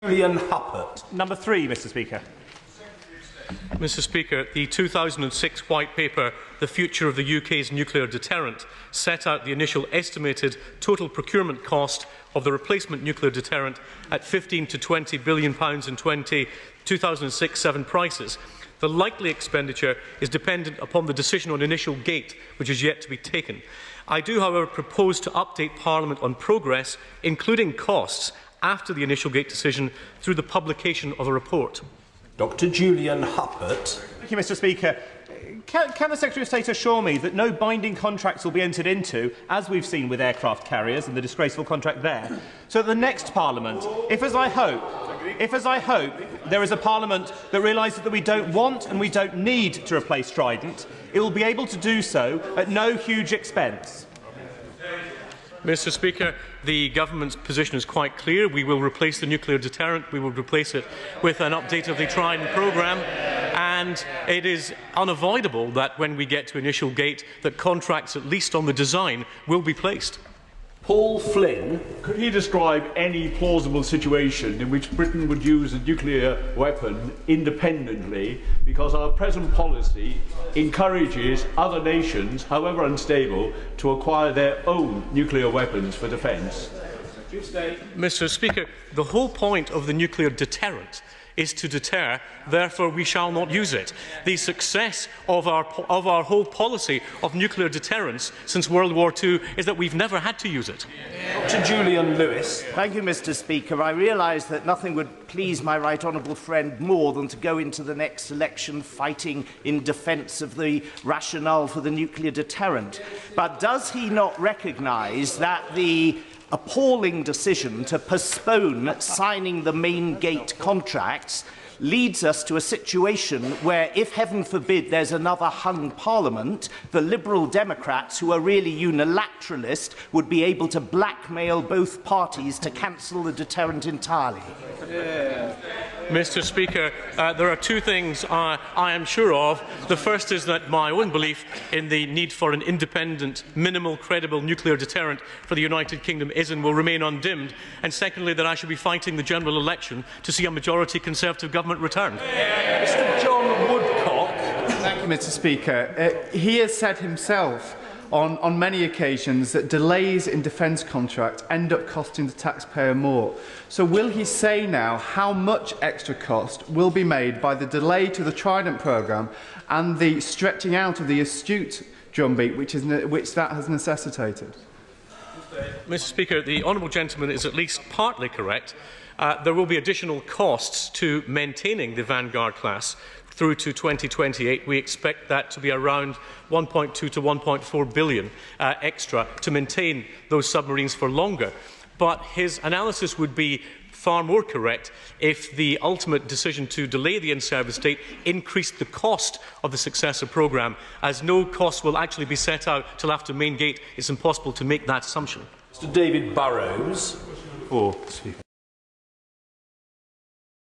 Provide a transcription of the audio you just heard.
Julian Huppert. Number 3, Mr. Speaker. Mr. Speaker, the 2006 White Paper, The Future of the UK's Nuclear Deterrent, set out the initial estimated total procurement cost of the replacement nuclear deterrent at £15 to £20 billion in 2006-7 prices. The likely expenditure is dependent upon the decision on initial gate, which is yet to be taken. I do, however, propose to update Parliament on progress, including costs, after the initial gate decision through the publication of a report. Dr. Julian Huppert. Thank you, Mr. Speaker. Can the Secretary of State assure me that no binding contracts will be entered into, as we've seen with aircraft carriers and the disgraceful contract there, so that the next Parliament, if as I hope, there is a Parliament that realises that we don't want and we don't need to replace Trident, it will be able to do so at no huge expense? Mr. Speaker, the government's position is quite clear. We will replace the nuclear deterrent. We will replace it with an update of the Trident programme. And it is unavoidable that when we get to initial gate, that contracts, at least on the design, will be placed. Paul Flynn. Could he describe any plausible situation in which Britain would use a nuclear weapon independently, because our present policy encourages other nations, however unstable, to acquire their own nuclear weapons for defence? Mr. Speaker, the whole point of the nuclear deterrent is to deter, therefore we shall not use it. The success of our whole policy of nuclear deterrence since World War II is that we've never had to use it. Dr. Julian Lewis. Thank you, Mr. Speaker. I realise that nothing would please my right honourable friend more than to go into the next election fighting in defence of the rationale for the nuclear deterrent. But does he not recognise that the appalling decision to postpone signing the main gate contracts leads us to a situation where, if heaven forbid there's another hung parliament, the Liberal Democrats, who are really unilateralist, would be able to blackmail both parties to cancel the deterrent entirely? Mr. Speaker, there are two things I am sure of. The first is that my own belief in the need for an independent, minimal, credible nuclear deterrent for the United Kingdom is and will remain undimmed. And secondly, that I should be fighting the general election to see a majority Conservative government returned. Mr. John Woodcock. Thank you, Mr. Speaker. He has said himself on many occasions that delays in defence contracts end up costing the taxpayer more. So will he say now how much extra cost will be made by the delay to the Trident programme and the stretching out of the astute drumbeat which that has necessitated? Mr. Speaker, the honourable gentleman is at least partly correct. There will be additional costs to maintaining the Vanguard class through to 2028. We expect that to be around 1.2 to 1.4 billion extra to maintain those submarines for longer. But his analysis would be far more correct if the ultimate decision to delay the in-service date increased the cost of the successor programme. As no cost will actually be set out till after main gate, it's impossible to make that assumption. Mr. David Barrows. Speaker.